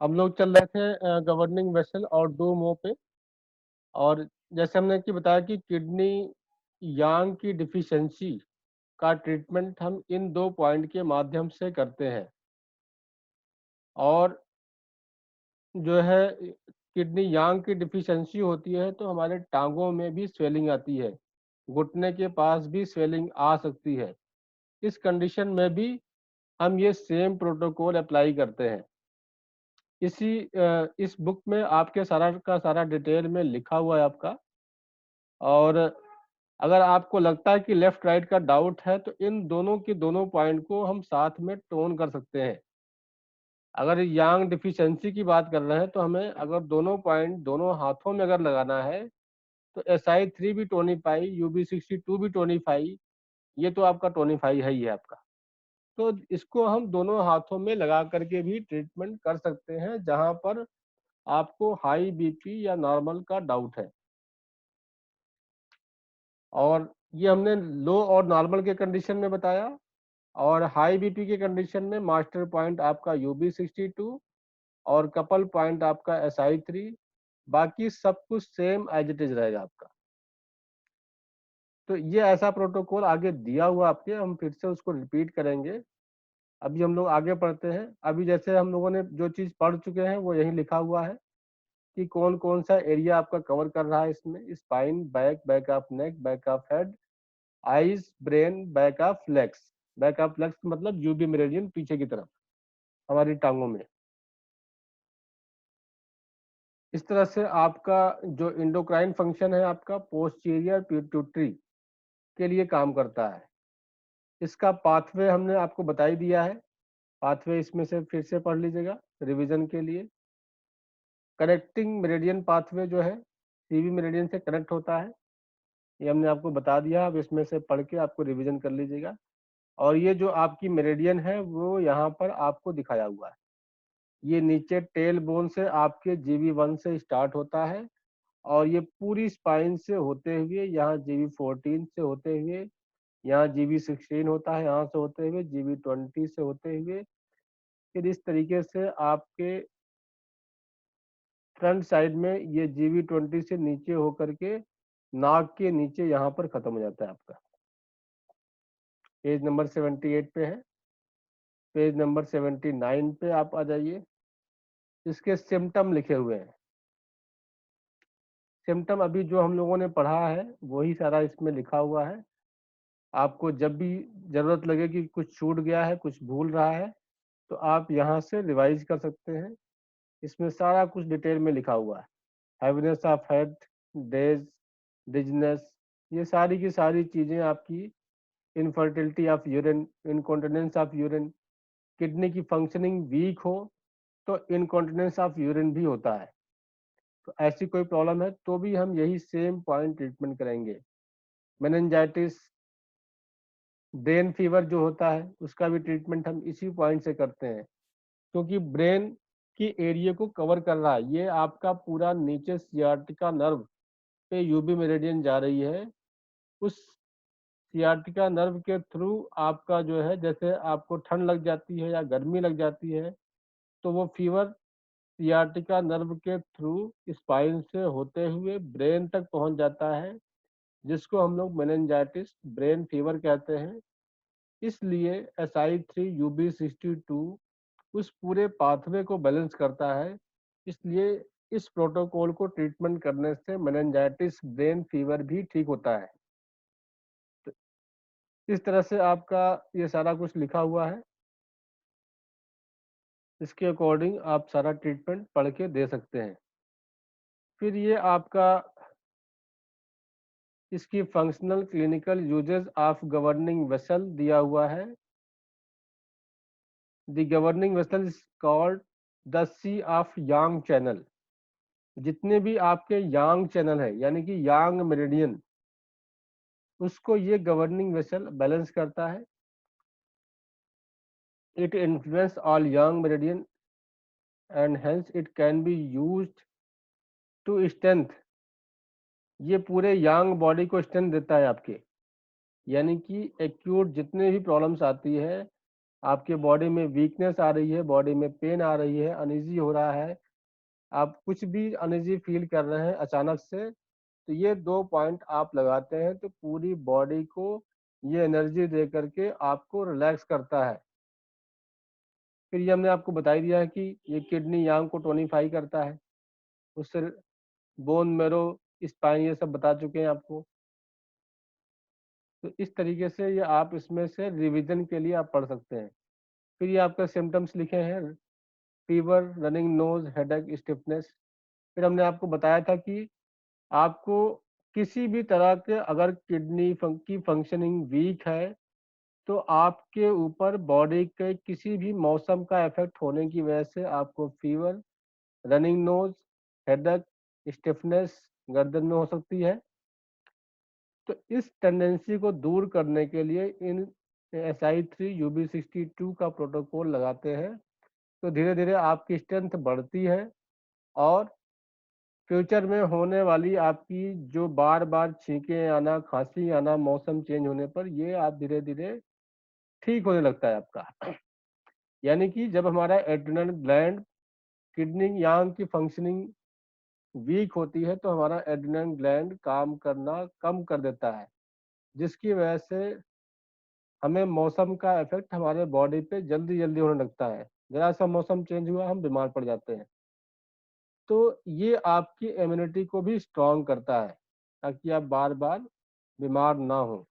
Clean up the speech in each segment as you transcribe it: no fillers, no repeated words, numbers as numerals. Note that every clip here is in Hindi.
हम लोग चल रहे थे गवर्निंग वेसल और डोमो पे। और जैसे हमने कि बताया कि किडनी यांग की डिफिशियंसी का ट्रीटमेंट हम इन 2 पॉइंट के माध्यम से करते हैं। और जो है किडनी यांग की डिफिशियंसी होती है तो हमारे टांगों में भी स्वेलिंग आती है, घुटने के पास भी स्वेलिंग आ सकती है। इस कंडीशन में भी हम ये सेम प्रोटोकॉल अप्लाई करते हैं। इस बुक में आपके सारा का सारा डिटेल में लिखा हुआ है आपका। और अगर आपको लगता है कि लेफ्ट राइट का डाउट है तो इन दोनों के दोनों पॉइंट को हम साथ में टोन कर सकते हैं। अगर यांग डिफिशियंसी की बात कर रहे हैं तो हमें अगर दोनों पॉइंट दोनों हाथों में अगर लगाना है तो SI3 भी टोनीफाई, UB62 भी टोनीफाई, ये तो आपका टोनीफाई है ही है आपका। तो इसको हम दोनों हाथों में लगा करके भी ट्रीटमेंट कर सकते हैं जहां पर आपको हाई बीपी या नॉर्मल का डाउट है। और ये हमने लो और नॉर्मल के कंडीशन में बताया। और हाई बीपी के कंडीशन में मास्टर पॉइंट आपका UB62 और कपल पॉइंट आपका SI3। बाकी सब कुछ सेम एज इट इज रहेगा आपका। तो ये ऐसा प्रोटोकॉल आगे दिया हुआ आपके, हम फिर से उसको रिपीट करेंगे। अभी हम लोग आगे पढ़ते हैं। अभी जैसे हम लोगों ने जो चीज़ पढ़ चुके हैं वो यही लिखा हुआ है कि कौन कौन सा एरिया आपका कवर कर रहा है इसमें। Spine, back, back of neck, back of head, eyes, brain, back of legs. Back of legs मतलब यूबी मेरिडियन पीछे की तरफ हमारी टांगों में। इस तरह से आपका जो इंडोक्राइन फंक्शन है आपका पोस्टीरियर पिट्यूटरी के लिए काम करता है। इसका पाथवे हमने आपको बता ही दिया है। पाथवे इसमें से फिर से पढ़ लीजिएगा रिवीजन के लिए। कनेक्टिंग मेरिडियन पाथवे जो है सीवी मेरिडियन से कनेक्ट होता है, ये हमने आपको बता दिया। अब इसमें से पढ़ के आपको रिवीजन कर लीजिएगा। और ये जो आपकी मेरिडियन है वो यहाँ पर आपको दिखाया हुआ है। ये नीचे टेल बोन से आपके GB1 से स्टार्ट होता है और ये पूरी स्पाइन से होते हुए यहाँ GB14 से होते हुए यहाँ GB16 होता है, यहाँ से होते हुए GB20 से होते हुए फिर इस तरीके से आपके फ्रंट साइड में ये GB20 से नीचे होकर के नाक के नीचे यहाँ पर खत्म हो जाता है आपका। पेज नंबर 78 पे है। पेज नंबर 79 पे आप आ जाइए। इसके सिम्टम लिखे हुए हैं। सिम्टम अभी जो हम लोगों ने पढ़ा है वही सारा इसमें लिखा हुआ है। आपको जब भी जरूरत लगे कि कुछ छूट गया है, कुछ भूल रहा है, तो आप यहाँ से रिवाइज कर सकते हैं। इसमें सारा कुछ डिटेल में लिखा हुआ है। Heaviness of head, days, dizziness, ये सारी की सारी चीज़ें आपकी। Infertility of urine, incontinence of urine, kidney की फंक्शनिंग वीक हो तो इनकॉन्टिनेंस ऑफ यूरिन भी होता है। तो ऐसी कोई प्रॉब्लम है तो भी हम यही सेम पॉइंट ट्रीटमेंट करेंगे। मेनिंजाइटिस, ब्रेन फीवर जो होता है उसका भी ट्रीटमेंट हम इसी पॉइंट से करते हैं, क्योंकि ब्रेन की एरिया को कवर कर रहा है। ये आपका पूरा नीचे सियाटिका नर्व पे यूबी मेरिडियन जा रही है। उस सियाटिका नर्व के थ्रू आपका जो है, जैसे आपको ठंड लग जाती है या गर्मी लग जाती है तो वो फीवर सियाटिका नर्व के थ्रू स्पाइन से होते हुए ब्रेन तक पहुंच जाता है, जिसको हम लोग मेनिंजाइटिस ब्रेन फीवर कहते हैं। इसलिए SI3 UB62 उस पूरे पाथवे को बैलेंस करता है। इसलिए इस प्रोटोकॉल को ट्रीटमेंट करने से मेनिंजाइटिस ब्रेन फीवर भी ठीक होता है। तो इस तरह से आपका ये सारा कुछ लिखा हुआ है। इसके अकॉर्डिंग आप सारा ट्रीटमेंट पढ़ के दे सकते हैं। फिर ये आपका इसकी functional clinical uses of governing vessel दिया हुआ है। The governing vessel is called the sea of yang channel. जितने भी आपके यांग चैनल है यानी कि यांग मेरिडियन, उसको ये गवर्निंग वेसल बैलेंस करता है। It influence all yang meridian and hence it can be used to strength ये पूरे यांग बॉडी को स्ट्रेंथ देता है आपके, यानी कि एक्यूट जितने भी प्रॉब्लम्स आती है, आपके बॉडी में वीकनेस आ रही है, बॉडी में पेन आ रही है, अनईजी हो रहा है, आप कुछ भी अनईजी फील कर रहे हैं अचानक से, तो ये 2 पॉइंट आप लगाते हैं तो पूरी बॉडी को ये एनर्जी दे करके आपको रिलैक्स करता है। फिर ये हमने आपको बता ही दिया है कि ये किडनी यांग को टोनिफाई करता है, उससे बोन मैरो स्पाइन ये सब बता चुके हैं आपको। तो इस तरीके से ये आप इसमें से रिवीजन के लिए आप पढ़ सकते हैं। फिर ये आपका सिम्टम्स लिखे हैं, fever, running nose, headache, stiffness. फिर हमने आपको बताया था कि आपको किसी भी तरह के अगर किडनी की फंक्शनिंग वीक है तो आपके ऊपर बॉडी के किसी भी मौसम का इफेक्ट होने की वजह से आपको fever, running nose, headache, stiffness गर्दन में हो सकती है। तो इस टेंडेंसी को दूर करने के लिए इन SI3 UB62 का प्रोटोकॉल लगाते हैं, तो धीरे धीरे आपकी स्ट्रेंथ बढ़ती है और फ्यूचर में होने वाली आपकी जो बार बार छींके आना, खांसी आना मौसम चेंज होने पर, ये आप धीरे धीरे ठीक होने लगता है आपका। यानी कि जब हमारा एड्रिनल ग्लैंड, किडनी यांग की फंक्शनिंग वीक होती है तो हमारा एड्रिनल ग्लैंड काम करना कम कर देता है, जिसकी वजह से हमें मौसम का इफेक्ट हमारे बॉडी पे जल्दी जल्दी होने लगता है। जरा सा मौसम चेंज हुआ हम बीमार पड़ जाते हैं। तो ये आपकी इम्यूनिटी को भी स्ट्रांग करता है ताकि आप बार बार बीमार ना हो।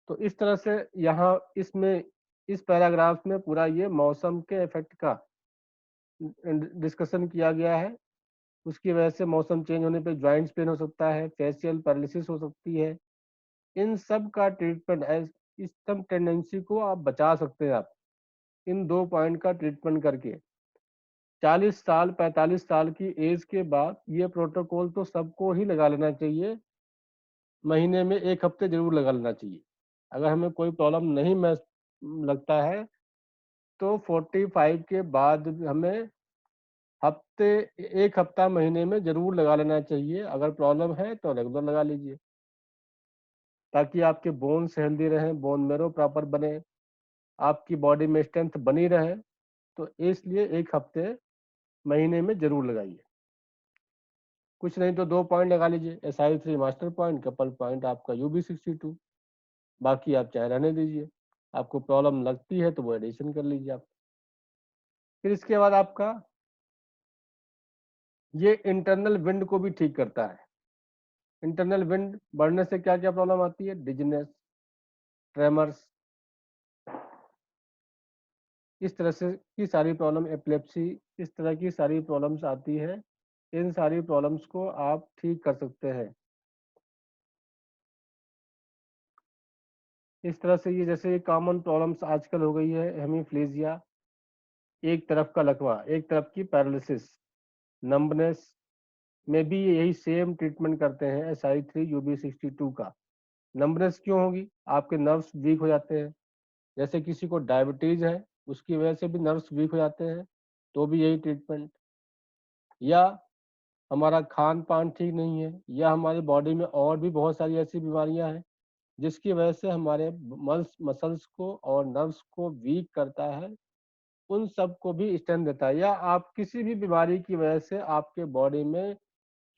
तो इस तरह से यहाँ इसमें इस पैराग्राफ में पूरा ये मौसम के इफेक्ट का डिस्कशन किया गया है। उसकी वजह से मौसम चेंज होने पे जॉइंट्स पेन हो सकता है, फेशियल पैरालिसिस हो सकती है। इन सब का ट्रीटमेंट, इस सब टेंडेंसी को आप बचा सकते हैं आप इन 2 पॉइंट का ट्रीटमेंट करके। 40 साल 45 साल की एज के बाद ये प्रोटोकॉल तो सबको ही लगा लेना चाहिए, महीने में 1 हफ्ते जरूर लगा लेना चाहिए। अगर हमें कोई प्रॉब्लम नहीं लगता है तो 45 के बाद हमें हफ्ते 1 हफ्ता महीने में जरूर लगा लेना चाहिए। अगर प्रॉब्लम है तो रेगुलर लगा लीजिए, ताकि आपके बोन्स हेल्दी रहें, बोन मेरो प्रॉपर बने, आपकी बॉडी में स्ट्रेंथ बनी रहे। तो इसलिए 1 हफ्ते महीने में जरूर लगाइए। कुछ नहीं तो 2 पॉइंट लगा लीजिए, SI3 master point, couple point आपका UB62। बाकी आप चाहे रहने दीजिए, आपको प्रॉब्लम लगती है तो वो एडिशन कर लीजिए आप। फिर इसके बाद आपका ये इंटरनल विंड को भी ठीक करता है। इंटरनल विंड बढ़ने से क्या क्या प्रॉब्लम आती है? डिजनेस, ट्रेमर्स, इस तरह से की सारी प्रॉब्लम, एपिलेप्सी, इस तरह की सारी प्रॉब्लम्स आती है। इन सारी प्रॉब्लम्स को आप ठीक कर सकते हैं। इस तरह से ये जैसे कॉमन प्रॉब्लम्स आजकल हो गई है, हेमीप्लेजिया, एक तरफ का लकवा, एक तरफ की पैरालिसिस, नंबनेस में भी यही सेम ट्रीटमेंट करते हैं SI3 UB62 का। नंबनेस क्यों होगी? आपके नर्व्स वीक हो जाते हैं। जैसे किसी को डायबिटीज है, उसकी वजह से भी नर्व्स वीक हो जाते हैं, तो भी यही ट्रीटमेंट। या हमारा खान पान ठीक नहीं है, या हमारी बॉडी में और भी बहुत सारी ऐसी बीमारियां हैं जिसकी वजह से हमारे मसल्स को और नर्व्स को वीक करता है, उन सब को भी स्ट्रेंथ देता है। या आप किसी भी बीमारी की वजह से आपके बॉडी में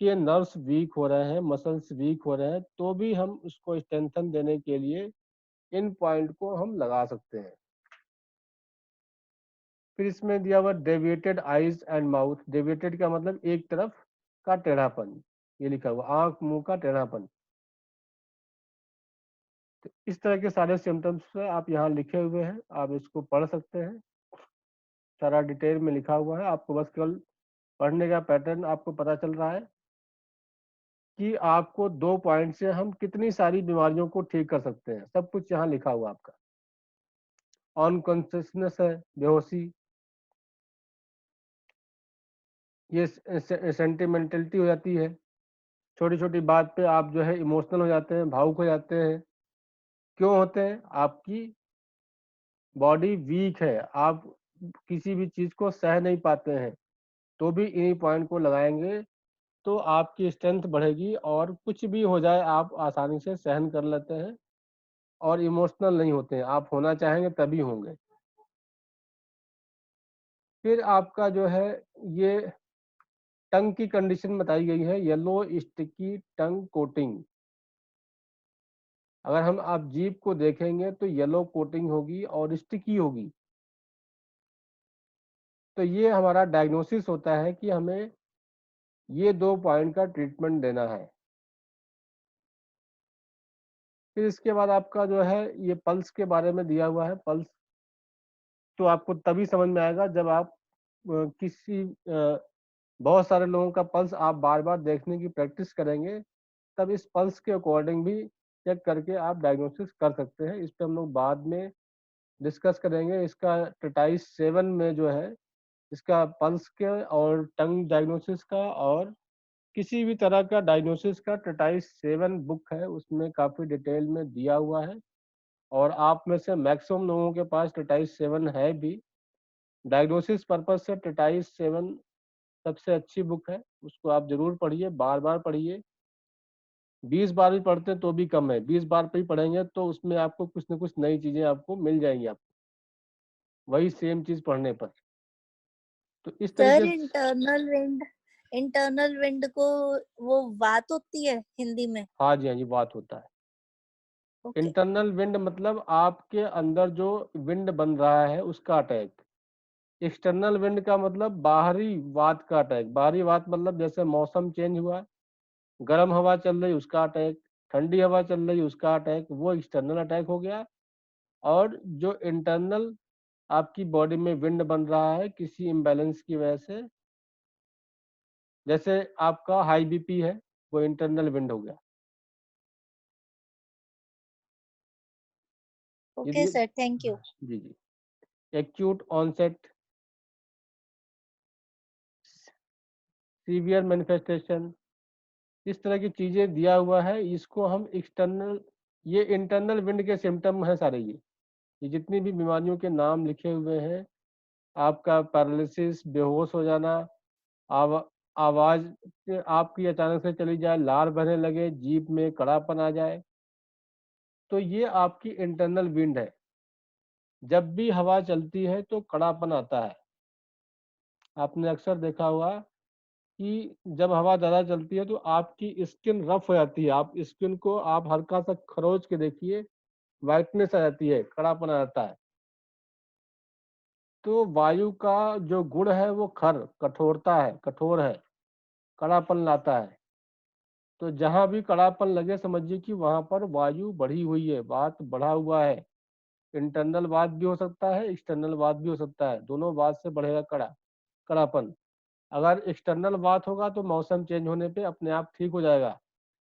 के नर्व्स वीक हो रहे हैं, मसल्स वीक हो रहे हैं, तो भी हम उसको स्ट्रेंथन देने के लिए इन पॉइंट को हम लगा सकते हैं। फिर इसमें दिया हुआ deviated eyes and mouth. Deviated का मतलब एक तरफ का टेढ़ापन, ये लिखा हुआ आंख मुंह का टेढ़ापन। तो इस तरह के सारे सिम्टम्स आप यहाँ लिखे हुए हैं, आप इसको पढ़ सकते हैं। सारा डिटेल में लिखा हुआ है, आपको बस केवल पढ़ने का पैटर्न आपको पता चल रहा है कि आपको 2 पॉइंट से हम कितनी सारी बीमारियों को ठीक कर सकते हैं। सब कुछ यहाँ लिखा हुआ आपका। अनकॉन्शियसनेस है, बेहोशी, ये सेंटिमेंटलिटी हो जाती है, छोटी छोटी बात पे आप जो है इमोशनल हो जाते हैं, भावुक हो जाते हैं। क्यों होते हैं? आपकी बॉडी वीक है, आप किसी भी चीज को सह नहीं पाते हैं, तो भी इन्हीं पॉइंट को लगाएंगे तो आपकी स्ट्रेंथ बढ़ेगी और कुछ भी हो जाए आप आसानी से सहन कर लेते हैं और इमोशनल नहीं होते हैं। आप होना चाहेंगे तभी होंगे। फिर आपका जो है ये टंग की कंडीशन बताई गई है, येलो स्टिकी टंग कोटिंग। अगर हम आप जीभ को देखेंगे तो येलो कोटिंग होगी और स्टिकी होगी। तो ये हमारा डायग्नोसिस होता है कि हमें ये 2 पॉइंट का ट्रीटमेंट देना है। फिर इसके बाद आपका जो है ये पल्स के बारे में दिया हुआ है। पल्स तो आपको तभी समझ में आएगा जब आप किसी बहुत सारे लोगों का पल्स आप बार बार देखने की प्रैक्टिस करेंगे, तब इस पल्स के अकॉर्डिंग भी चेक करके आप डायग्नोसिस कर सकते हैं। इस पर हम लोग बाद में डिस्कस करेंगे। इसका ट्रीटाइज 7 में जो है इसका पल्स के और टंग डायग्नोसिस का और किसी भी तरह का डायग्नोसिस का ट्रीटाइज 7 बुक है, उसमें काफ़ी डिटेल में दिया हुआ है। और आप में से मैक्सिमम लोगों के पास ट्रीटाइज 7 है भी। डायग्नोसिस पर्पज से ट्रीटाइज 7 सबसे अच्छी बुक है, उसको आप जरूर पढ़िए, बार बार पढ़िए। 20 बार भी पढ़ते तो भी कम है, 20 बार पे ही पढ़ेंगे तो उसमें आपको कुछ न कुछ नई चीजें आपको मिल जाएंगी, आपको वही सेम चीज पढ़ने पर। तो इस सर तरीके से इंटरनल विंड को वो वात होती है हिंदी में? हाँ जी, हाँ जी, बात होता है। ओके। इंटरनल विंड मतलब आपके अंदर जो विंड बन रहा है उसका अटैक। एक्सटर्नल विंड का मतलब बाहरी वात का अटैक। बाहरी वात मतलब जैसे मौसम चेंज हुआ, गर्म हवा चल रही उसका अटैक, ठंडी हवा चल रही उसका अटैक, वो एक्सटर्नल अटैक हो गया। और जो इंटरनल आपकी बॉडी में विंड बन रहा है किसी इम्बैलेंस की वजह से, जैसे आपका हाई बीपी है, वो इंटरनल विंड हो गया। ओके यदि सर, थैंक यू। जी जी। एक्यूट ऑनसेट, सीवियर मैनिफेस्टेशन, इस तरह की चीजें दिया हुआ है। इसको हम एक्सटर्नल, ये इंटरनल विंड के सिम्टम हैं सारे। ये जितनी भी बीमारियों के नाम लिखे हुए हैं, आपका पैरालिसिस, बेहोश हो जाना, आवा, आवाज आपकी अचानक से चली जाए, लार बहने लगे, जीभ में कड़ापन आ जाए, तो ये आपकी इंटरनल विंड है। जब भी हवा चलती है तो कड़ापन आता है। आपने अक्सर देखा होगा कि जब हवा ज़्यादा चलती है तो आपकी स्किन रफ हो जाती है। आप स्किन को आप हल्का सा खरोच के देखिए, वाइटनेस आ जाती है, कड़ापन आ जाता है। तो वायु का जो गुण है वो कठोरता है, कठोर है, कड़ापन लाता है। तो जहां भी कड़ापन लगे समझिए कि वहां पर वायु बढ़ी हुई है, वात बढ़ा हुआ है। इंटरनल वात भी हो सकता है, एक्सटर्नल वात भी हो सकता है। दोनों वात से बढ़ेगा कड़ापन। अगर एक्सटर्नल वात होगा तो मौसम चेंज होने पे अपने आप ठीक हो जाएगा।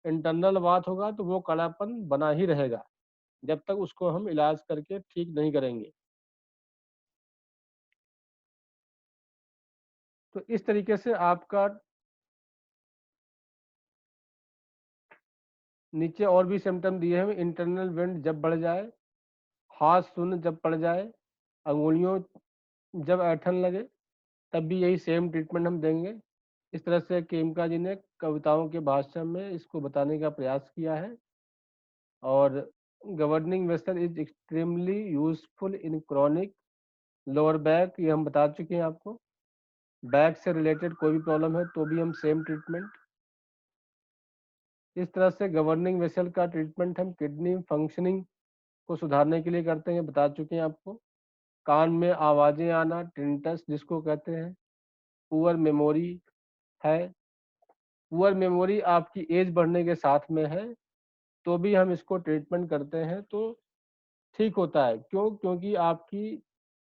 इंटरनल वात होगा तो वो कड़ापन बना ही रहेगा जब तक उसको हम इलाज करके ठीक नहीं करेंगे। तो इस तरीके से आपका नीचे और भी सिम्टम दिए हैं। इंटरनल विंड जब बढ़ जाए, हाथ शून्य जब पड़ जाए, अंगुलियों जब ऐठन लगे, तब भी यही सेम ट्रीटमेंट हम देंगे। इस तरह से केमका जी ने कविताओं के भाषा में इसको बताने का प्रयास किया है। और governing vessel is extremely useful in chronic lower back, ये हम बता चुके हैं आपको। बैक से रिलेटेड कोई भी प्रॉब्लम है तो भी हम सेम ट्रीटमेंट। इस तरह से गवर्निंग वेसल का ट्रीटमेंट हम किडनी फंक्शनिंग को सुधारने के लिए करते हैं, बता चुके हैं आपको। कान में आवाजें आना, टिंटस जिसको कहते हैं। पुअर मेमोरी है, पुअर मेमोरी आपकी एज बढ़ने के साथ में है तो भी हम इसको ट्रीटमेंट करते हैं तो ठीक होता है। क्यों? क्योंकि आपकी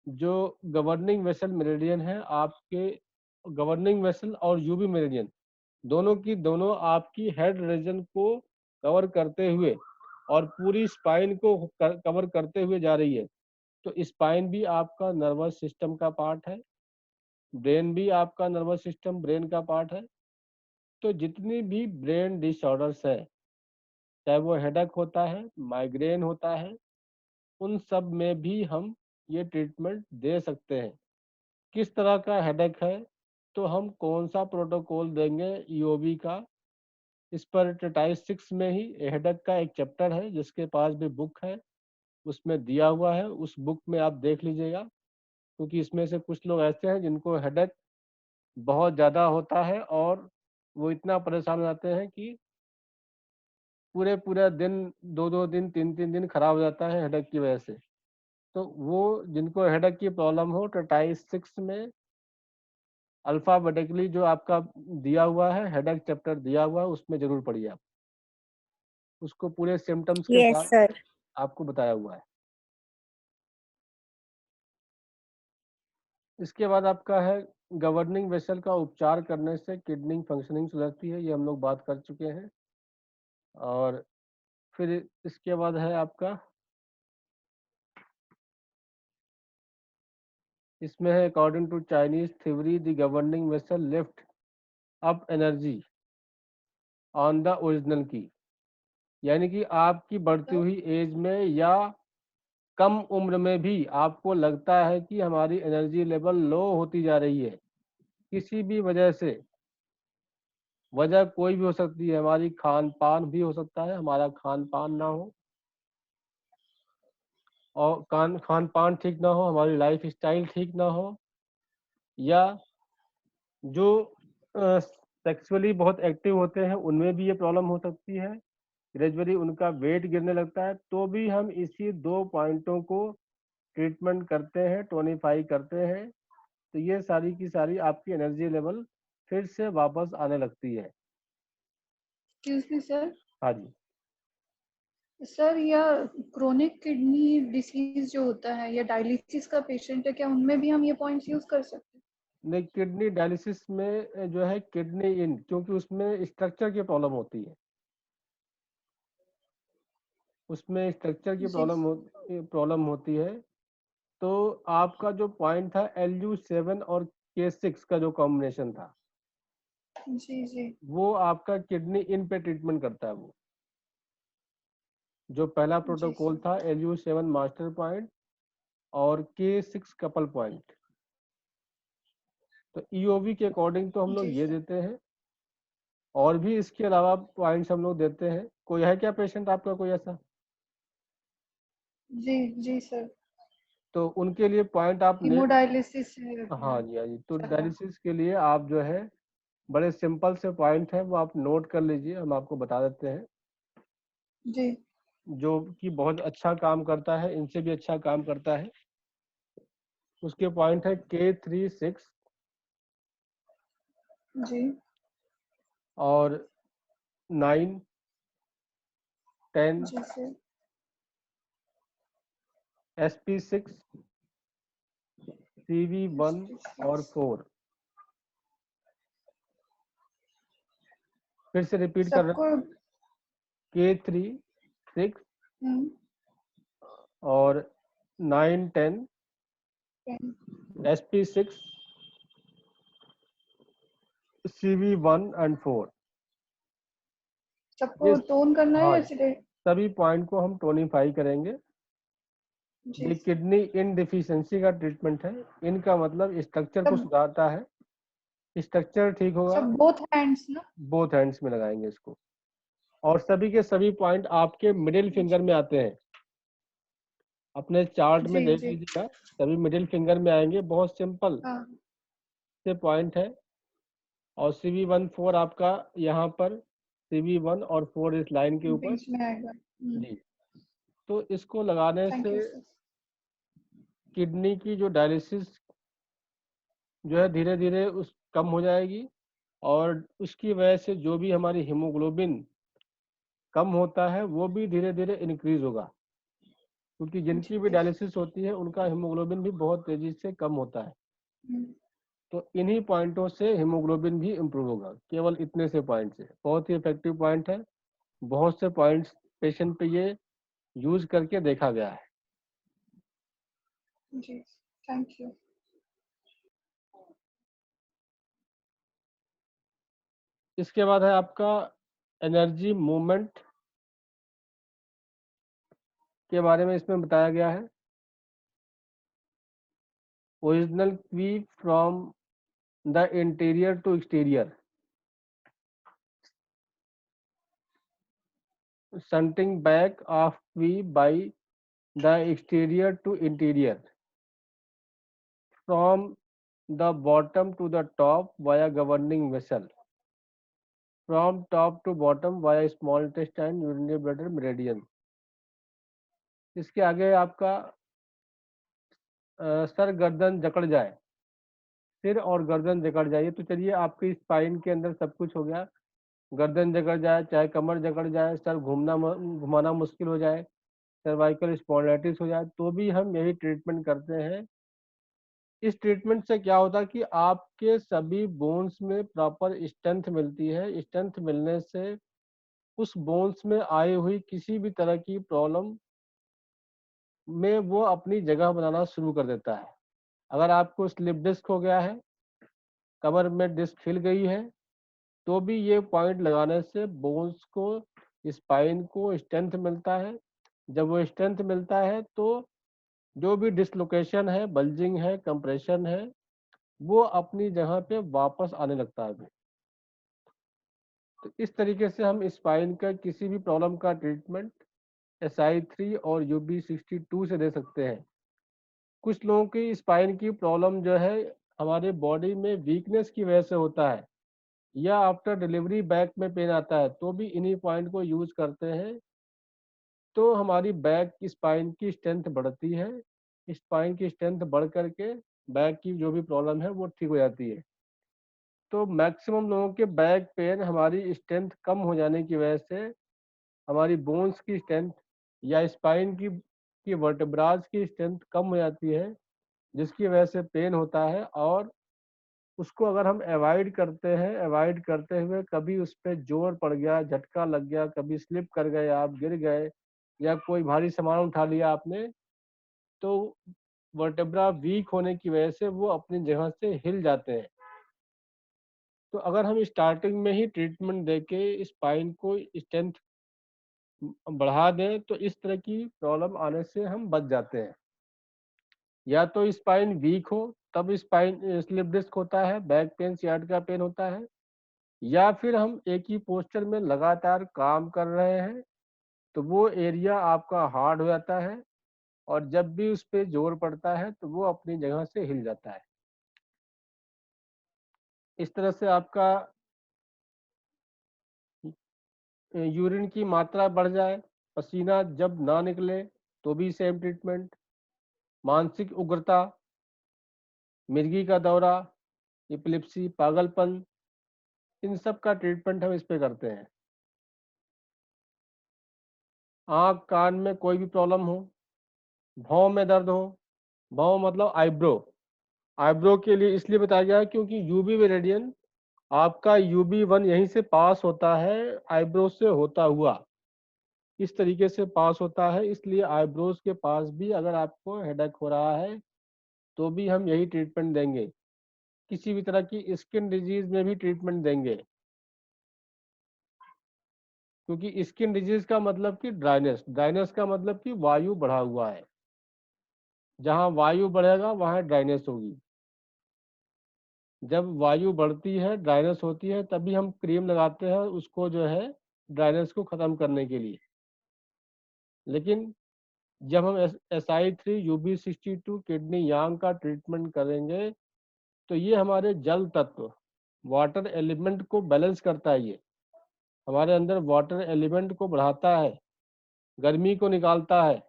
जो गवर्निंग वेसल मेरिडियन है, आपके गवर्निंग वेसल और यूबी मेरिडियन दोनों की दोनों आपकी हेड रीजन को कवर करते हुए और पूरी स्पाइन को कवर करते हुए जा रही है। तो स्पाइन भी आपका नर्वस सिस्टम का पार्ट है, ब्रेन भी आपका नर्वस सिस्टम ब्रेन का पार्ट है। तो जितनी भी ब्रेन डिसऑर्डर्स है, चाहे वो हेडेक होता है, माइग्रेन होता है, उन सब में भी हम ये ट्रीटमेंट दे सकते हैं। किस तरह का हेडेक है? तो हम कौन सा प्रोटोकॉल देंगे ईओबी का, इस पर ट्रेटाइज 6 में ही हेडेक का एक चैप्टर है, जिसके पास भी बुक है उसमें दिया हुआ है, उस बुक में आप देख लीजिएगा। क्योंकि इसमें से कुछ लोग ऐसे हैं जिनको हेडेक बहुत ज़्यादा होता है और वो इतना परेशान हो जाते हैं कि पूरे पूरे दिन, 2-2 दिन, 3-3 दिन खराब हो जाता है हेडेक की वजह से। तो वो जिनको हेडेक की प्रॉब्लम हो, ट्रेटाइज 6 में अल्फाबेटिकली जो आपका दिया हुआ है, हेडेक चैप्टर दिया हुआ है, उसमें जरूर पढ़िए आप। उसको पूरे सिम्टम्स के यस साथ सर। आपको बताया हुआ है। इसके बाद आपका है गवर्निंग वेसल का उपचार करने से किडनी फंक्शनिंग सुधरती है, ये हम लोग बात कर चुके हैं। और फिर इसके बाद है आपका, इसमें है according to Chinese theory the governing vessel lift up energy on the original की। यानी कि आपकी बढ़ती हुई एज में या कम उम्र में भी आपको लगता है कि हमारी एनर्जी लेवल लो होती जा रही है किसी भी वजह से, वजह कोई भी हो सकती है, हमारी खान पान भी हो सकता है, हमारा खान पान ना हो और खान पान ठीक ना हो, हमारी लाइफ स्टाइल ठीक ना हो, या जो सेक्सुअली बहुत एक्टिव होते हैं उनमें भी ये प्रॉब्लम हो सकती है, ग्रेजुअली उनका वेट गिरने लगता है, तो भी हम इसी 2 पॉइंटों को ट्रीटमेंट करते हैं, टोनिफाई करते हैं, तो ये सारी की सारी आपकी एनर्जी लेवल फिर से वापस आने लगती है। Excuse me sir. हाँ जी। सर, या क्रोनिक किडनी डिसीज जो होता है या डायलिसिस का पेशेंट है, क्या उनमें भी हम ये पॉइंट्स यूज कर सकते हैं? नहीं, किडनी डायलिसिस में जो है किडनी इन, क्योंकि उसमें स्ट्रक्चर की प्रॉब्लम होती है, उसमें स्ट्रक्चर की जी प्रॉब्लम होती है। तो आपका जो पॉइंट था LU7 और K6 का जो कॉम्बिनेशन था, जी जी। वो आपका किडनी इन पे ट्रीटमेंट करता है। वो जो पहला जी प्रोटोकॉल सर। था LU7 मास्टर पॉइंट और K6 कपल पॉइंट, तो ईओवी के अकॉर्डिंग तो हम लोग जी ये सर। देते हैं, और भी इसके अलावा पॉइंट्स हम लोग देते हैं। कोई है क्या पेशेंट आपका कोई ऐसा? जी जी सर। तो उनके लिए पॉइंट आप ने, हीमोडायलिसिस हाँ जी, हाँ जी, तो चल रहा है। डायलिसिस के लिए आप जो है बड़े सिंपल से पॉइंट है वो आप नोट कर लीजिए, हम आपको बता देते हैं, जी जो कि बहुत अच्छा काम करता है, इनसे भी अच्छा काम करता है। उसके पॉइंट है K36 जी और 9, 10, जी सर। SP6, CV1 और 4। फिर से रिपीट कर रहे सबको। हैं, K36 हम्म, और 9, 10, SP6, CV1 एंड 4। सबको ये, टोन करना है हाँ या जी, सिर्फ? सभी पॉइंट को हम टोनिफाई करेंगे। जी ये किडनी इन डिफिशियंसी का ट्रीटमेंट है। इनका मतलब स्ट्रक्चर को सब सुधारता है, स्ट्रक्चर ठीक होगा। सब बोथ हैंड्स ना? बोथ हैंड्स में लगाएंगे इसको, और सभी के सभी पॉइंट आपके मिडिल फिंगर में आते हैं। अपने चार्ट में जी देख जी। लीजिएगा, सभी मिडिल फिंगर में आएंगे, बहुत सिंपल हाँ से पॉइंट है। और CV1-4 आपका यहाँ पर, CV1 और 4 इस लाइन के ऊपर। बीच में आएगा। जी, तो इसको लगाने थैंक से यू सर। किडनी की जो डायलिसिस जो है धीरे धीरे उस कम हो जाएगी, और उसकी वजह से जो भी हमारी हीमोग्लोबिन कम होता है वो भी धीरे धीरे इंक्रीज होगा, क्योंकि जिनकी भी जी डायलिसिस होती है उनका हीमोग्लोबिन भी बहुत तेजी से कम होता है। हम्म, तो इन्हीं पॉइंटों से हीमोग्लोबिन भी इम्प्रूव होगा, केवल इतने से पॉइंट से। बहुत ही इफेक्टिव पॉइंट है, बहुत से पॉइंट्स पेशेंट पे ये यूज करके देखा गया है। जी थैंक यू। इसके बाद है आपका एनर्जी मूवमेंट के बारे में इसमें बताया गया है। ओरिजिनल क्वी from the interior to exterior, shunting back of V by the exterior to interior, from the bottom to the top via governing vessel, from top to bottom via small intestine, urinary bladder, meridian. इसके आगे आपका सर गर्दन जकड़ जाए, सिर और गर्दन जकड़ जाए। तो चलिए आपकी स्पाइन के अंदर सब कुछ हो गया। गर्दन जकड़ जाए, चाहे कमर जकड़ जाए, सर घुमाना मुश्किल हो जाए, सर्वाइकल स्पॉन्डिलाइटिस हो जाए, तो भी हम यही ट्रीटमेंट करते हैं। इस ट्रीटमेंट से क्या होता है कि आपके सभी बोन्स में प्रॉपर स्ट्रेंथ मिलती है। स्ट्रेंथ मिलने से उस बोन्स में आई हुई किसी भी तरह की प्रॉब्लम में वो अपनी जगह बनाना शुरू कर देता है। अगर आपको स्लिप डिस्क हो गया है, कमर में डिस्क हिल गई है, तो भी ये पॉइंट लगाने से बोन्स को, स्पाइन को स्ट्रेंथ मिलता है। जब वो स्ट्रेंथ मिलता है तो जो भी डिसलोकेशन है, बल्जिंग है, कंप्रेशन है, वो अपनी जगह पे वापस आने लगता है। तो इस तरीके से हम स्पाइन का किसी भी प्रॉब्लम का ट्रीटमेंट SI3 और UB62 से दे सकते हैं। कुछ लोगों की स्पाइन की प्रॉब्लम जो है हमारे बॉडी में वीकनेस की वजह से होता है, या आफ्टर डिलीवरी बैक में पेन आता है, तो भी इन्हीं पॉइंट को यूज करते हैं। तो हमारी बैक की स्पाइन की स्ट्रेंथ बढ़ती है। स्पाइन की स्ट्रेंथ बढ़ करके बैक की जो भी प्रॉब्लम है वो ठीक हो जाती है। तो मैक्सिमम लोगों के बैक पेन हमारी स्ट्रेंथ कम हो जाने की वजह से, हमारी बोन्स की स्ट्रेंथ या स्पाइन की वर्टेब्राज की स्ट्रेंथ कम हो जाती है, जिसकी वजह से पेन होता है। और उसको अगर हम अवॉइड करते हैं, अवॉइड करते हुए कभी उस पर जोर पड़ गया, झटका लग गया, कभी स्लिप कर गए, आप गिर गए, या कोई भारी सामान उठा लिया आपने, तो वर्टेब्रा वीक होने की वजह से वो अपनी जगह से हिल जाते हैं। तो अगर हम स्टार्टिंग में ही ट्रीटमेंट देके स्पाइन को स्ट्रेंथ बढ़ा दें, तो इस तरह की प्रॉब्लम आने से हम बच जाते हैं। या तो स्पाइन वीक हो तब स्पाइन स्लिप डिस्क होता है, बैक पेन, सियाटिका पेन होता है, या फिर हम एक ही पोस्चर में लगातार काम कर रहे हैं तो वो एरिया आपका हार्ड हो जाता है, और जब भी उस पर जोर पड़ता है तो वो अपनी जगह से हिल जाता है। इस तरह से आपका यूरिन की मात्रा बढ़ जाए, पसीना जब ना निकले, तो भी सेम ट्रीटमेंट। मानसिक उग्रता, मिर्गी का दौरा, एपिलेप्सी, पागलपन, इन सब का ट्रीटमेंट हम इस पे करते हैं। आँख कान में कोई भी प्रॉब्लम हो, भौं में दर्द हो, भौं मतलब आईब्रो, आईब्रो के लिए इसलिए बताया गया है क्योंकि यूबी मेरिडियन आपका UB1 यहीं से पास होता है, आईब्रो से होता हुआ इस तरीके से पास होता है। इसलिए आईब्रोज के पास भी अगर आपको हेडेक हो रहा है तो भी हम यही ट्रीटमेंट देंगे। किसी भी तरह की स्किन डिजीज में भी ट्रीटमेंट देंगे, क्योंकि स्किन डिजीज का मतलब कि ड्राइनेस, ड्राइनेस का मतलब कि वायु बढ़ा हुआ है। जहाँ वायु बढ़ेगा वहाँ ड्राइनेस होगी। जब वायु बढ़ती है, ड्राइनेस होती है, तभी हम क्रीम लगाते हैं उसको जो है ड्राइनेस को ख़त्म करने के लिए। लेकिन जब हम SI3 UB62 किडनी यांग का ट्रीटमेंट करेंगे तो ये हमारे जल तत्व, वाटर एलिमेंट को बैलेंस करता है। ये हमारे अंदर वाटर एलिमेंट को बढ़ाता है, गर्मी को निकालता है।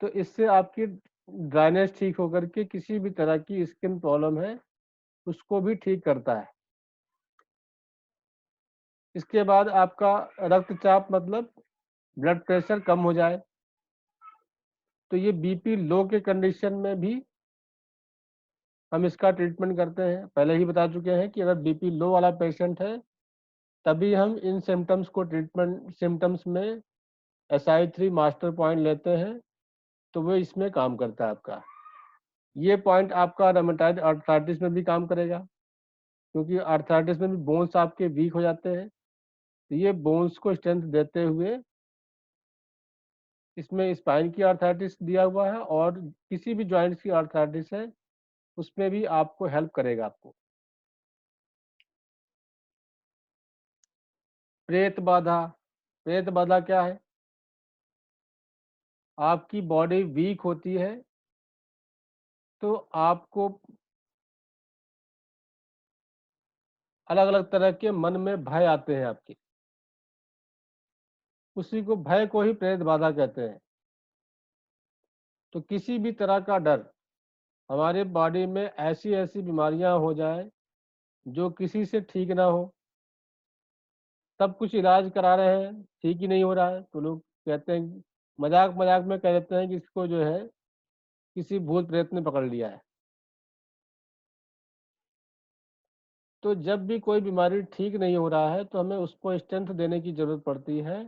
तो इससे आपकी ड्राइनेस ठीक होकर के किसी भी तरह की स्किन प्रॉब्लम है उसको भी ठीक करता है। इसके बाद आपका रक्तचाप मतलब ब्लड प्रेशर कम हो जाए, तो ये BP लो के कंडीशन में भी हम इसका ट्रीटमेंट करते हैं। पहले ही बता चुके हैं कि अगर BP लो वाला पेशेंट है तभी हम इन सिम्टम्स को ट्रीटमेंट सिम्टम्स में SI3 मास्टर पॉइंट लेते हैं, तो वो इसमें काम करता है आपका। ये पॉइंट आपका रोमेटॉइड आर्थराइटिस में भी काम करेगा, क्योंकि आर्थराइटिस में भी बोन्स आपके वीक हो जाते हैं। तो ये बोन्स को स्ट्रेंथ देते हुए इसमें स्पाइन की आर्थराइटिस दिया हुआ है, और किसी भी जॉइंट्स की आर्थराइटिस है उसमें भी आपको हेल्प करेगा आपको। प्रेत बाधा, प्रेत बाधा क्या है? आपकी बॉडी वीक होती है तो आपको अलग अलग तरह के मन में भय आते हैं आपके, उसी को भय को ही प्रेत बाधा कहते हैं। तो किसी भी तरह का डर, हमारे बॉडी में ऐसी ऐसी बीमारियां हो जाए जो किसी से ठीक ना हो, सब कुछ इलाज करा रहे हैं, ठीक ही नहीं हो रहा है, तो लोग कहते हैं, मजाक मजाक में कह देते हैं कि इसको जो है किसी भूत प्रेत ने पकड़ लिया है। तो जब भी कोई बीमारी ठीक नहीं हो रहा है तो हमें उसको स्ट्रेंथ देने की जरूरत पड़ती है।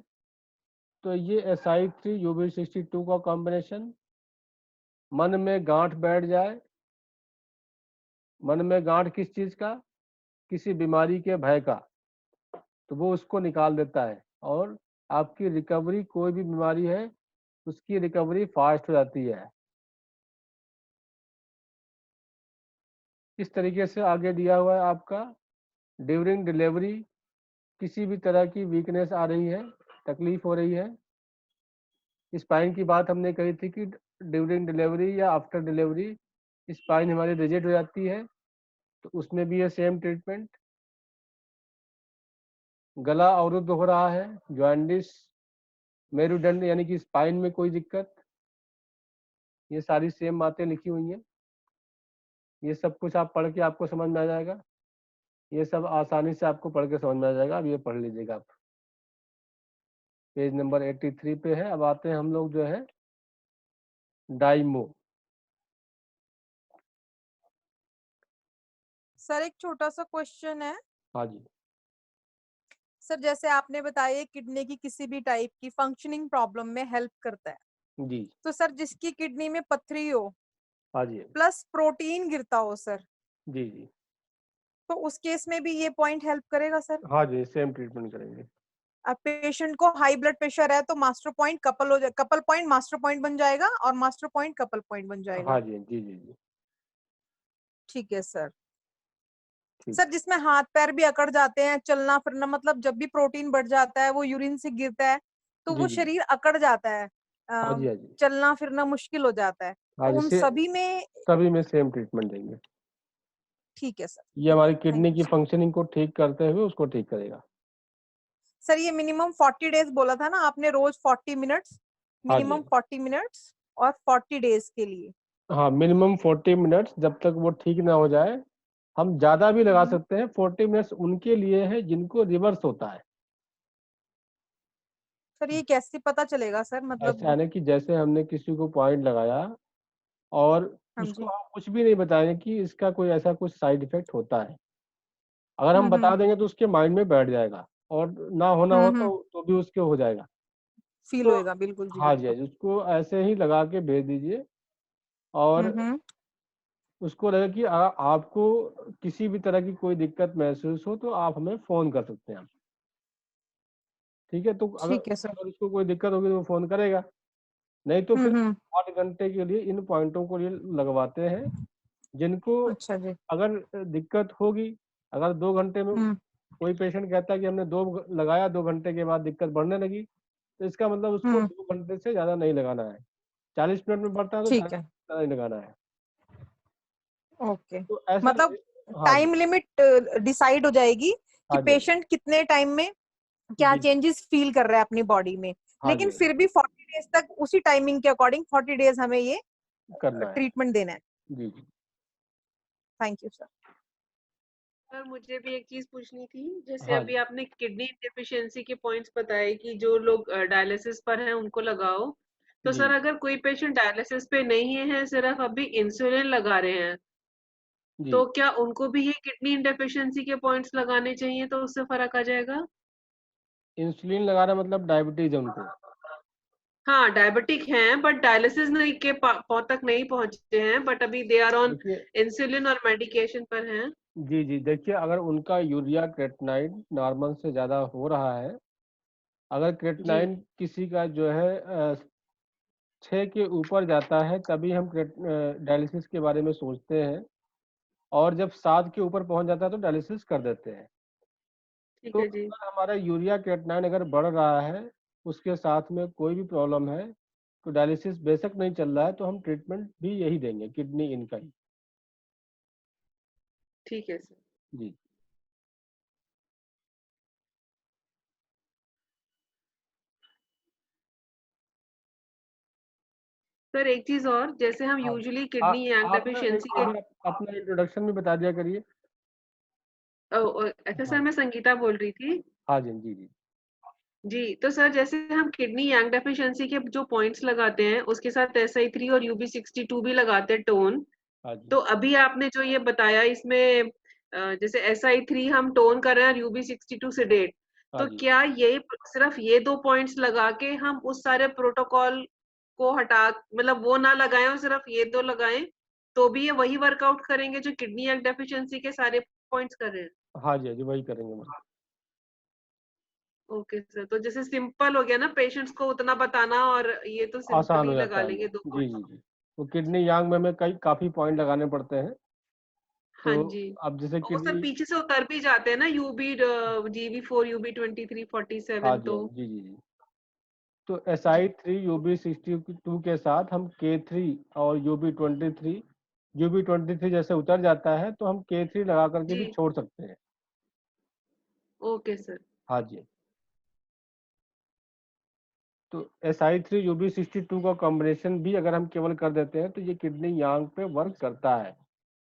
तो ये SI3 UB62 का कॉम्बिनेशन, मन में गांठ बैठ जाए, मन में गांठ किस चीज का? किसी बीमारी के भय का, तो वो उसको निकाल देता है और आपकी रिकवरी, कोई भी बीमारी है उसकी रिकवरी फास्ट हो जाती है। इस तरीके से आगे दिया हुआ है आपका, ड्यूरिंग डिलीवरी किसी भी तरह की वीकनेस आ रही है, तकलीफ हो रही है। स्पाइन की बात हमने कही थी कि ड्यूरिंग डिलीवरी या आफ्टर डिलीवरी स्पाइन हमारी रिजिड हो जाती है, तो उसमें भी ये सेम ट्रीटमेंट। गला अवरुद्ध हो रहा है, जॉइंडिस, मेरुदंड यानी कि स्पाइन में कोई दिक्कत, ये सारी सेम बातें लिखी हुई हैं। ये सब कुछ आप पढ़ के आपको समझ में आ जाएगा, ये सब आसानी से आपको पढ़ के समझ में आ जाएगा। अब ये पढ़ लीजिएगा आप, पेज नंबर 83 पे है। अब आते हैं हम लोग जो है डाइमो। सर एक छोटा सा क्वेश्चन है। हाँ जी। सर जैसे आपने बताया किडनी की किसी भी टाइप की फंक्शनिंग प्रॉब्लम में हेल्प करता है, जी। तो सर जिसकी किडनी में पथरी हो हाँ जी। प्लस प्रोटीन गिरता हो सर, जी जी। तो उस केस में भी ये पॉइंट हेल्प करेगा सर? हाँ जी, सेम ट्रीटमेंट करेंगे। अब पेशेंट को हाई ब्लड प्रेशर है तो मास्टर पॉइंट कपल हो जाए, कपल पॉइंट मास्टर पॉइंट बन जाएगा और मास्टर पॉइंट कपल पॉइंट बन जाएगा। हाँ जी जी जी जी। ठीक है सर। ठीक। सर जिसमें हाथ पैर भी अकड़ जाते हैं, चलना फिरना, मतलब जब भी प्रोटीन बढ़ जाता है वो यूरिन से गिरता है तो जी वो जी। शरीर अकड़ जाता है, हाँ जी हाँ जी। चलना फिरना मुश्किल हो जाता है, हाँ तो जी, उन सभी में? सभी में सेम ट्रीटमेंट देंगे। ठीक है सर। ये हमारी थैंक किडनी यू की सर। फंक्शनिंग को ठीक करते हुए उसको ठीक करेगा। सर ये मिनिमम 40 डेज बोला था ना आपने, रोज 40 मिनट्स, हाँ जी। मिनिमम 40 मिनट्स और 40 डेज के लिए? हाँ, मिनिमम 40 मिनट्स, जब तक वो ठीक ना हो जाए। हम ज़्यादा भी लगा हम्म। सकते हैं। 40 मिनट्स उनके लिए है जिनको रिवर्स होता है। सर ये कैसे पता चलेगा सर, ऐसा है मतलब? ना कि जैसे हमने किसी को पॉइंट लगाया और हाँ उसको जी। हम कुछ भी नहीं बताएंगे कि इसका कोई ऐसा कुछ साइड इफेक्ट होता है, अगर हम हम्म। बता देंगे तो उसके माइंड में बैठ जाएगा, और ना होना हो हम्म। तो भी उसके हो जाएगा। फील तो होएगा, बिल्कुल जी हाँ जी, बिल्कुल। उसको ऐसे ही लगा के भेज दीजिए। और हम्म। उसको लगे कि आपको किसी भी तरह की कोई दिक्कत महसूस हो तो आप हमें फ़ोन कर सकते हैं। ठीक है, तो अगर ठीक है सर। अगर उसको कोई दिक्कत होगी तो वो फ़ोन करेगा, नहीं तो फिर हम्म। 8 घंटे के लिए इन पॉइंटों को लिए लगवाते हैं। जिनको अच्छा जी। अगर दिक्कत होगी, अगर 2 घंटे में हम्म। कोई पेशेंट कहता है कि हमने 2 लगाया, 2 घंटे के बाद दिक्कत बढ़ने लगी, तो इसका मतलब उसको हम्म। 2 घंटे से ज़्यादा नहीं लगाना है। 40 मिनट में बढ़ता है तो 40 ठीक है। मिनट ज़्यादा नहीं लगाना है। ओके। तो ऐसा मतलब हाँ जी, टाइम लिमिट डिसाइड हो जाएगी कि हाँ जी, हाँ जी। पेशेंट कितने टाइम में क्या जी, जी, चेंजेस फील कर रहा है अपनी बॉडी में, हाँ लेकिन जी, फिर भी 40 डेज तक उसी टाइमिंग के अकॉर्डिंग 40 डेज हमें ये करना है। ट्रीटमेंट देना है। Ji, ji. Thank you sir. Sir मुझे भी एक चीज पूछनी थी, जैसे हाँ अभी जी, आपने किडनी डेफिशिएंसी के पॉइंट्स बताए कि जो लोग डायलिसिस पर हैं उनको लगाओ, तो जी, सर अगर कोई पेशेंट डायलिसिस पे नहीं है, सिर्फ अभी इंसुलिन लगा रहे हैं, जी। तो क्या उनको भी ये किडनी डेफिशिएंसी के पॉइंट्स लगाने चाहिए, तो उससे फर्क आ जाएगा? इंसुलिन लगा रहा मतलब डायबिटीज़ है उनको? हाँ डायबिटिक हैं बट डायलिसिस नहीं के तक नहीं पहुंचे हैं, बट अभी दे आर ऑन देखिए, इंसुलिन और मेडिकेशन पर हैं। जी, जी, देखिए, अगर उनका यूरिया क्रेटिनाइन नॉर्मल से ज़्यादा हो रहा है, अगर जी। क्रेटिनाइन किसी का जो है 6 के ऊपर जाता है, तभी हम डायलिसिस के बारे में सोचते हैं। और जब 7 के ऊपर पहुंच जाता है तो डायलिसिस कर देते हैं। ठीक तो है जी। अगर हमारा यूरिया क्रिएटिनिन अगर बढ़ रहा है, उसके साथ में कोई भी प्रॉब्लम है, तो डायलिसिस बेशक नहीं चल रहा है, तो हम ट्रीटमेंट भी यही देंगे, किडनी इन का ही। ठीक है सर। जी। सर एक चीज और, जैसे हम हाँ, यूजुअली किडनी यांग आप ना डेफिशिएंसी एक के बार अपना इंट्रोडक्शन भी बता दिया करिए। अच्छा हाँ सर, मैं संगीता बोल रही थी। हाँ जी जी जी। जी, तो सर जैसे हम किडनी यांग डेफिशिएंसी के जो पॉइंट्स लगाते हैं, उसके साथ SI3 और UB62 भी लगाते हैं टोन। हाँ जी तो अभी आपने जो ये बताया इसमें जैसे SI3 हम टोन कर रहे हैं और UB62 सेडेट, हाँ तो जी। क्या ये सिर्फ ये 2 पॉइंट्स लगा के हम उस सारे प्रोटोकॉल को हटा, मतलब वो ना लगाएं और सिर्फ ये 2 लगाएं, तो भी ये वही वर्कआउट करेंगे जो किडनी यांग डेफिशिएंसी के सारे पॉइंट्स कर रहे हैं? हाँ जी, हाँ जी, वही करेंगे मैम। ओके सर, तो जैसे सिंपल हो गया ना पेशेंट्स को उतना बताना, और ये तो आसान सिंपली हो जाता लगा है लेंगे हमें। 2 जी पॉइंट्स। जी जी। वो किडनी यांग में हमें काफी पॉइंट लगाने पड़ते हैं। हाँ तो जी। अब जैसे वो सर किडनी, पीछे से उतर भी जाते हैं ना, GB4, UB23, हाँ 47, जी तो हाँ जी जी जी। तो जी SI3 UB62 के साथ हम K3 और UB23 जैसे उतर जाता है तो हम K3 लगा करके भी जी। छोड़ सकते हैं। Okay sir. हाँ जी। तो SI3 UB62 का कॉम्बिनेशन भी अगर हम केवल कर देते हैं तो ये किडनी यांग पे वर्क करता है।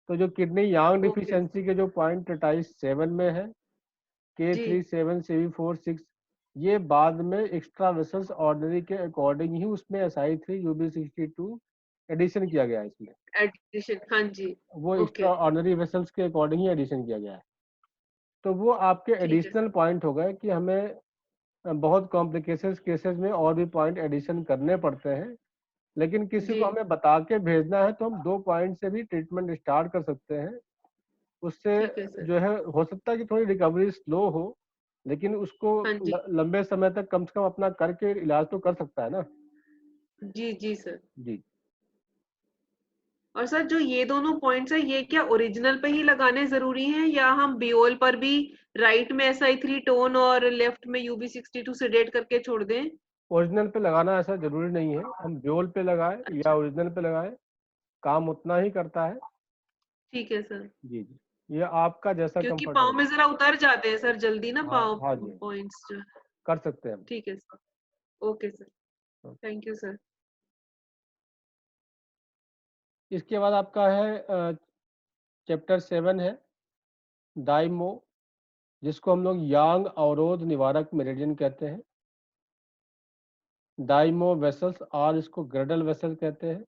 तो जो किडनी यांग ओके डिफिशियंसी के जो पॉइंट 27 में है, जी K3 7 CV4 6, ये बाद में एक्स्ट्रा वेसल्स ऑर्डिनरी के अकॉर्डिंग ही उसमें SI3 UB62 एडिशन किया गया है इसमें। एडिशन, हाँ जी। वो ओके, एक्स्ट्रा ऑर्डिनरी वेसल्स के अकॉर्डिंग ही एडिशन किया गया है। तो वो आपके ठीक है एडिशनल पॉइंट हो गए कि हमें बहुत कॉम्प्लिकेशन केसेस में और भी पॉइंट एडिशन करने पड़ते हैं, लेकिन किसी जी। को हमें बता के भेजना है तो हम 2 पॉइंट से भी ट्रीटमेंट स्टार्ट कर सकते हैं। उससे ठीक है सर। जो है हो सकता है कि थोड़ी रिकवरी स्लो हो, लेकिन उसको हाँ जी। लंबे समय तक कम से कम अपना करके इलाज तो कर सकता है ना। जी जी सर। जी। और सर जो ये दोनों पॉइंट्स है, ये क्या ओरिजिनल पे ही लगाने जरूरी हैं, या हम बियोल पर भी राइट में SI3 टोन और लेफ्ट में UB62 सेडेट करके छोड़ दें? ओरिजिनल पे लगाना ऐसा जरूरी नहीं है, हम ड्यूल पे लगाएं या अच्छा, ओरिजिनल पे लगाएं, काम उतना ही करता है। ठीक है सर। जी जी, ये आपका जैसा क्योंकि पाँव कंफर्टेबल। में जरा उतर जाते हैं सर जल्दी ना, हाँ पाँव हाँ जी, पॉइंट्स जो। कर सकते हैं हम। ठीक है sir. Okay sir. Thank you sir. इसके बाद आपका है चैप्टर 7 है डाइमो, जिसको हम लोग यांग अवरोध निवारक मेरिडियन कहते हैं। डाइमो वेसल्स और इसको ग्रेडल वेसल कहते हैं।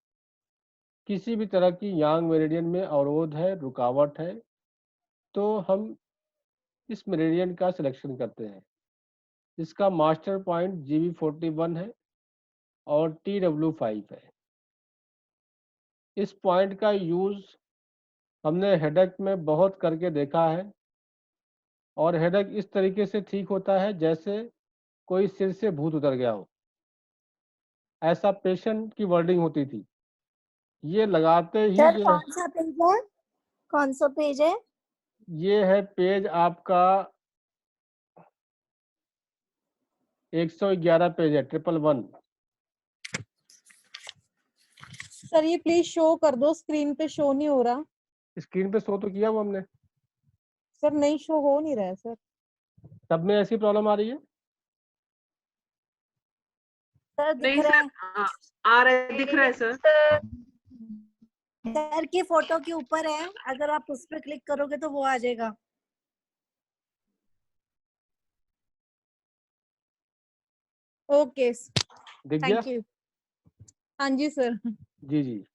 किसी भी तरह की यांग मेरिडियन में अवरोध है, रुकावट है, तो हम इस मेरिडियन का सिलेक्शन करते हैं। इसका मास्टर पॉइंट GB41 है और TW5 है। इस पॉइंट का यूज हमने हेडेक में बहुत करके देखा है, और हेडेक इस तरीके से ठीक होता है जैसे कोई सिर से भूत उतर गया हो, ऐसा पेशेंट की वर्डिंग होती थी। ये लगाते ही सर जो है, कौन सा पेज है, कौन सा पेज है? ये है पेज आपका 111 पेज है, 111। सर ये प्लीज शो कर दो, स्क्रीन पे शो नहीं हो रहा। स्क्रीन पे शो तो किया वो हमने, सर नहीं शो हो नहीं रहा है सर। सब में ऐसी प्रॉब्लम आ रही है। सर दिख नहीं रहा सर, है, आ रहा है, दिख रहा है सर। सर की फोटो के ऊपर है, अगर आप उस पर क्लिक करोगे तो वो आ जाएगा। ओके, दिख गया। Thank you. हाँ जी सर। जी जी।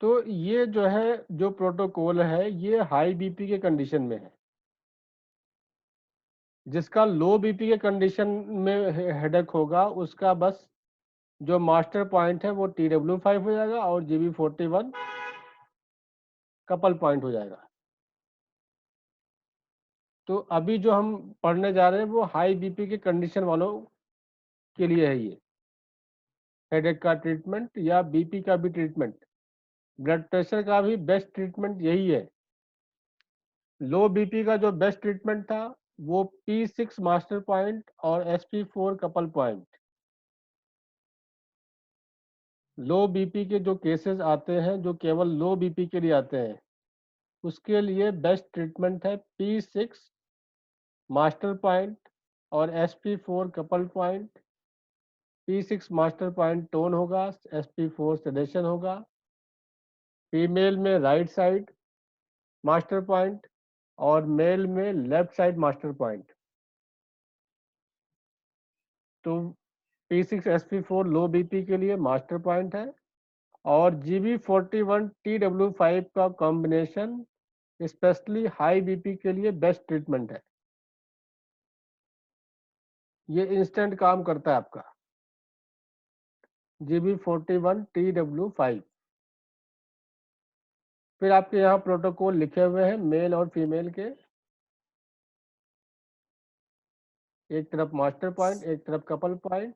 तो ये जो है, जो प्रोटोकॉल है, ये हाई बीपी के कंडीशन में है। जिसका लो बीपी के कंडीशन में हेडेक होगा, उसका बस जो मास्टर पॉइंट है वो TW5 हो जाएगा और GB41 कपल पॉइंट हो जाएगा। तो अभी जो हम पढ़ने जा रहे हैं वो हाई बीपी के कंडीशन वालों के लिए है। ये हेडेक का ट्रीटमेंट या बीपी का भी ट्रीटमेंट, ब्लड प्रेशर का भी बेस्ट ट्रीटमेंट यही है लो बीपी का जो बेस्ट ट्रीटमेंट था वो P6 मास्टर पॉइंट और SP4 कपल पॉइंट। लो बीपी के जो केसेस आते हैं, जो केवल लो बीपी के लिए आते हैं, उसके लिए बेस्ट ट्रीटमेंट है P6 मास्टर पॉइंट और SP4 couple point. P6 master point tone होगा, SP4 सेडेशन होगा। फीमेल में राइट साइड मास्टर पॉइंट और मेल में लेफ्ट साइड मास्टर पॉइंट। तो P6 SP4 लो बीपी के लिए मास्टर पॉइंट है और GB41 TW5 का कॉम्बिनेशन स्पेशली हाई बीपी के लिए बेस्ट ट्रीटमेंट है। ये इंस्टेंट काम करता है आपका GB41 TW5। फिर आपके यहाँ प्रोटोकॉल लिखे हुए हैं मेल और फीमेल के, एक तरफ मास्टर पॉइंट एक तरफ कपल पॉइंट।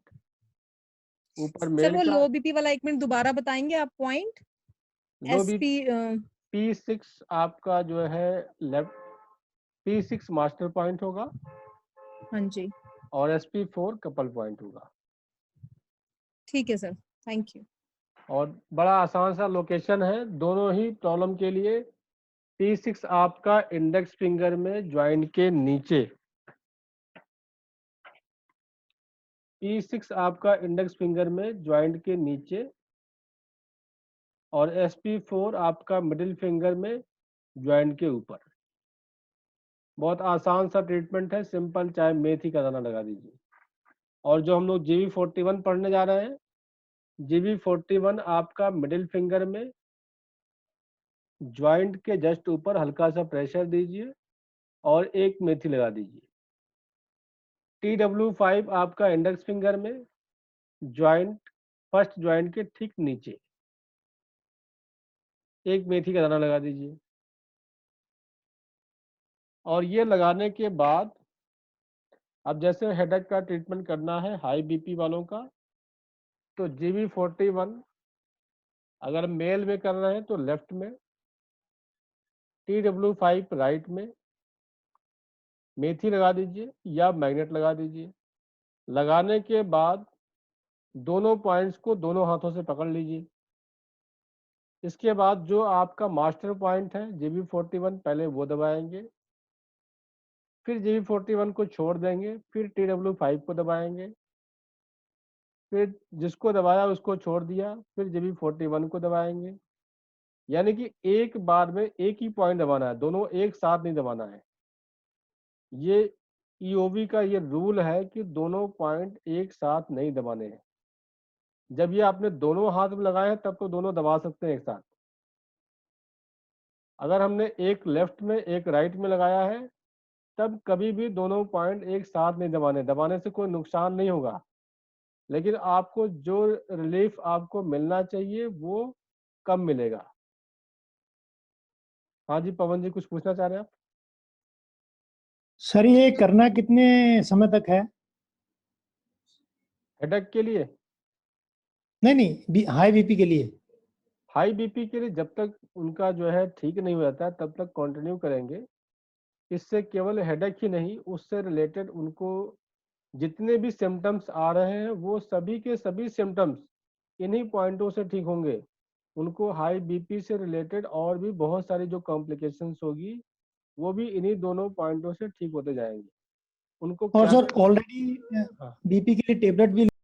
ऊपर सर मेल वो का लो बीपी वाला 1 मिनट दोबारा बताएंगे आप पॉइंट? लो SP P6 आपका जो है लेफ्ट P6 मास्टर पॉइंट होगा हाँ जी, और SP4 कपल पॉइंट होगा। ठीक है सर, थैंक यू। और बड़ा आसान सा लोकेशन है दोनों ही प्रॉब्लम के लिए। P6 आपका इंडेक्स फिंगर में ज्वाइंट के नीचे, P6 आपका इंडेक्स फिंगर में ज्वाइंट के नीचे और SP4 आपका मिडिल फिंगर में ज्वाइंट के ऊपर। बहुत आसान सा ट्रीटमेंट है, सिंपल, चाहे मेथी का दाना लगा दीजिए। और जो हम लोग GB41 पढ़ने जा रहे हैं, GB41 आपका मिडिल फिंगर में ज्वाइंट के जस्ट ऊपर हल्का सा प्रेशर दीजिए और एक मेथी लगा दीजिए। TW5 आपका इंडेक्स फिंगर में ज्वाइंट, फर्स्ट ज्वाइंट के ठीक नीचे एक मेथी का दाना लगा दीजिए। और ये लगाने के बाद अब जैसे हेडेक का ट्रीटमेंट करना है हाई बीपी वालों का, तो GB41 अगर मेल में कर रहे हैं तो लेफ्ट में, TW5 राइट में मेथी लगा दीजिए या मैग्नेट लगा दीजिए। लगाने के बाद दोनों पॉइंट्स को दोनों हाथों से पकड़ लीजिए। इसके बाद जो आपका मास्टर पॉइंट है GB41 पहले वो दबाएंगे, फिर GB41 को छोड़ देंगे, फिर TW5 को दबाएंगे, फिर जिसको दबाया उसको छोड़ दिया, फिर GB41 को दबाएंगे। यानी कि एक बार में एक ही पॉइंट दबाना है, दोनों एक साथ नहीं दबाना है। ये EOV का ये रूल है कि दोनों पॉइंट एक साथ नहीं दबाने हैं। जब ये आपने दोनों हाथ में लगाए हैं तब तो दोनों दबा सकते हैं एक साथ। अगर हमने एक लेफ्ट में एक राइट में लगाया है तब कभी भी दोनों पॉइंट एक साथ नहीं दबाने। दबाने से कोई नुकसान नहीं होगा, लेकिन आपको जो रिलीफ आपको मिलना चाहिए वो कम मिलेगा। हाँ जी पवन जी, कुछ पूछना चाह रहे हैं आप? सर ये करना कितने समय तक है? हेडेक के लिए? नहीं, हाई बीपी के लिए। हाई बीपी के लिए जब तक उनका जो है ठीक नहीं हो जाता तब तक कंटिन्यू करेंगे। इससे केवल हेडेक ही नहीं, उससे रिलेटेड उनको जितने भी सिम्टम्स आ रहे हैं वो सभी के सभी सिम्टम्स इन्हीं पॉइंटों से ठीक होंगे। उनको हाई बीपी से रिलेटेड और भी बहुत सारी जो कॉम्प्लिकेशंस होगी वो भी इन्हीं दोनों पॉइंटों से ठीक होते जाएंगे। उनको और क्या सर ऑलरेडी हाँ। बीपी के लिए टेबलेट भी